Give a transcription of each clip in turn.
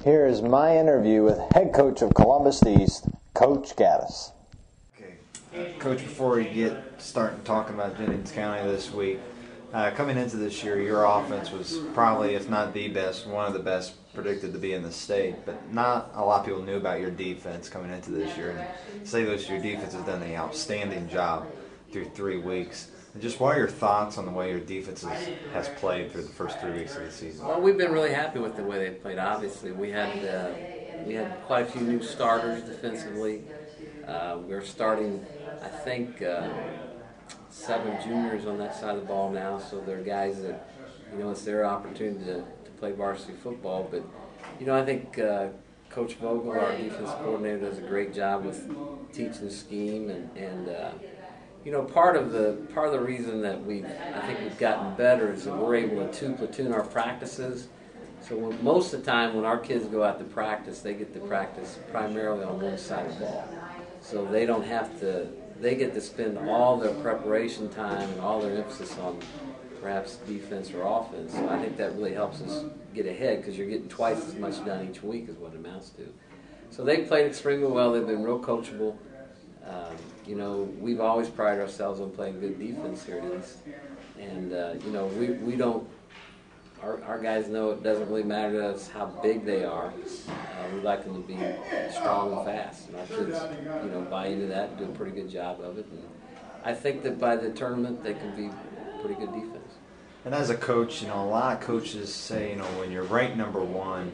Here is my interview with head coach of Columbus East, Coach Gaddis. Okay, Coach, before we get started talking about Jennings County this week, coming into this year, your offense was probably, if not the best, one of the best predicted to be in the state. But not a lot of people knew about your defense coming into this year. And to say this, your defense has done an outstanding job through 3 weeks. And just what are your thoughts on the way your defense has played through the first 3 weeks of the season? Well, we've been really happy with the way they played. Obviously, we had quite a few new starters defensively. We're starting, I think, 7 juniors on that side of the ball now, so they're guys that, it's their opportunity to play varsity football. But, I think Coach Vogel, our defense coordinator, does a great job with teaching the scheme, and part of the reason that I think we've gotten better is that we're able to platoon our practices. So most of the time when our kids go out to practice, they get to practice primarily on one side of the ball. So they don't have to, they get to spend all their preparation time and all their emphasis on perhaps defense or offense. So I think that really helps us get ahead because you're getting twice as much done each week is what it amounts to. So they played extremely well. They've been real coachable. We've always prided ourselves on playing good defense here at East. And, we don't, our guys know it doesn't really matter to us how big they are. We like them to be strong and fast. And our kids, buy into that and do a pretty good job of it. And I think that by the tournament, they can be pretty good defense. And as a coach, a lot of coaches say, when you're ranked number one,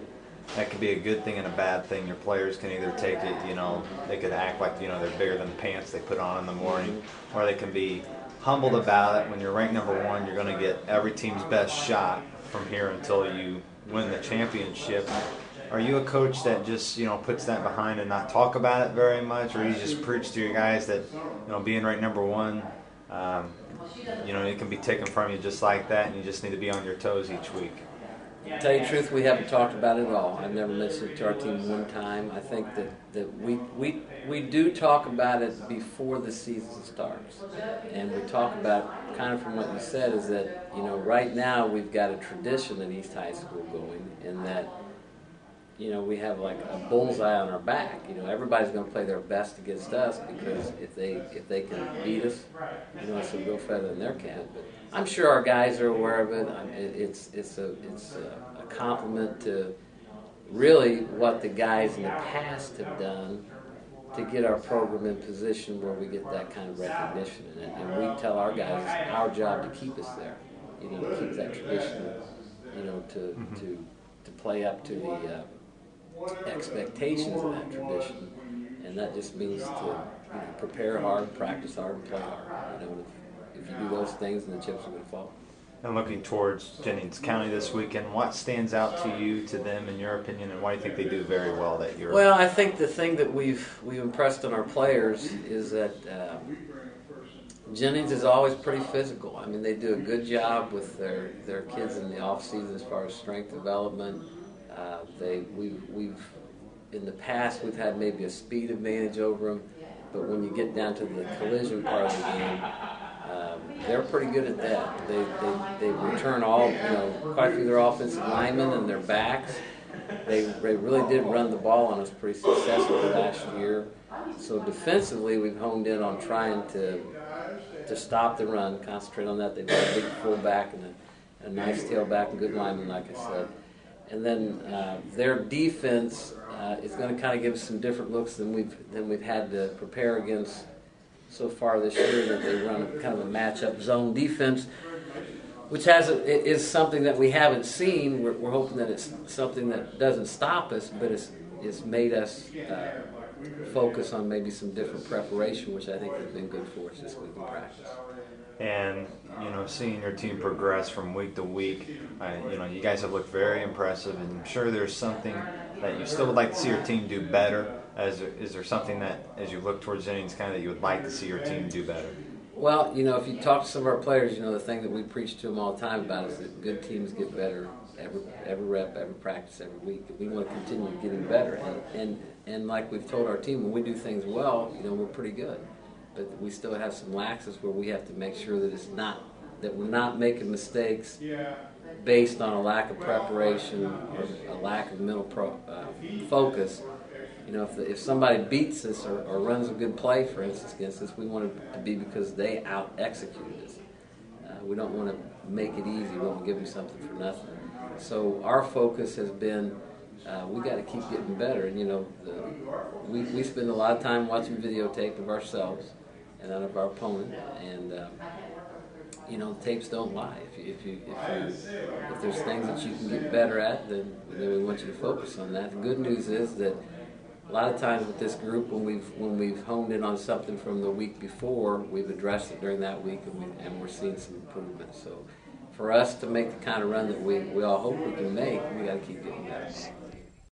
that could be a good thing and a bad thing. Your players can either take it, they could act like, they're bigger than the pants they put on in the morning, or they can be humbled about it. When you're ranked number one, you're going to get every team's best shot from here until you win the championship. Are you a coach that just, puts that behind and not talk about it very much, or you just preach to your guys that, being ranked number one, it can be taken from you just like that, and you just need to be on your toes each week? To tell you the truth, we haven't talked about it at all. I've never mentioned it to our team one time. I think that we do talk about it before the season starts. And we talk about, kind of from what you said, is that, right now we've got a tradition at East High School going in that, we have like a bullseye on our back. Everybody's going to play their best against us because if they can beat us, it's a real feather in their cap. But I'm sure our guys are aware of it. It's a compliment to really what the guys in the past have done to get our program in position where we get that kind of recognition. And we tell our guys it's our job to keep us there, to keep that tradition, to play up to the expectations of that tradition, and that just means to prepare hard, practice hard, and play hard. If you do those things, then the chips are going to fall. And looking towards Jennings County this weekend, what stands out to you, to them, in your opinion, and why do you think they do very well that year? Well, I think the thing that we've impressed on our players is that Jennings is always pretty physical. I mean, they do a good job with their kids in the off season as far as strength development. We've in the past we've had maybe a speed advantage over them, but when you get down to the collision part of the game, they're pretty good at that. They return quite a few of their offensive linemen and their backs. They really did run the ball on us pretty successfully last year. So defensively, we've honed in on trying to stop the run, concentrate on that. They've got a big fullback and a nice tailback and good lineman, like I said. And then their defense is going to kind of give us some different looks than we've had to prepare against so far this year. That they run kind of a matchup zone defense, which is something that we haven't seen. We're hoping that it's something that doesn't stop us, but it's made us focus on maybe some different preparation, which I think has been good for us this week in practice. And, seeing your team progress from week to week, you guys have looked very impressive, and I'm sure there's something that you still would like to see your team do better. Is there something that, as you look towards Jennings County, that you would like to see your team do better? Well, if you talk to some of our players, the thing that we preach to them all the time about is that good teams get better every rep, every practice, every week. We want to continue getting better. And like we've told our team, when we do things well, we're pretty good. But we still have some laxes where we have to make sure that we're not making mistakes based on a lack of preparation or a lack of mental focus. You know, if somebody beats us or runs a good play, for instance, against us, we want it to be because they out-executed us. We don't want to make it easy. We don't want to give them something for nothing. So our focus has been, we got to keep getting better. And, you know, we spend a lot of time watching videotape of ourselves and of our opponent. And, you know, the tapes don't lie. If there's things that you can get better at, then we want you to focus on that. The good news is that a lot of times with this group, when we've honed in on something from the week before, we've addressed it during that week, and we're seeing some improvement. So for us to make the kind of run that we all hope we can make, we got to keep getting better.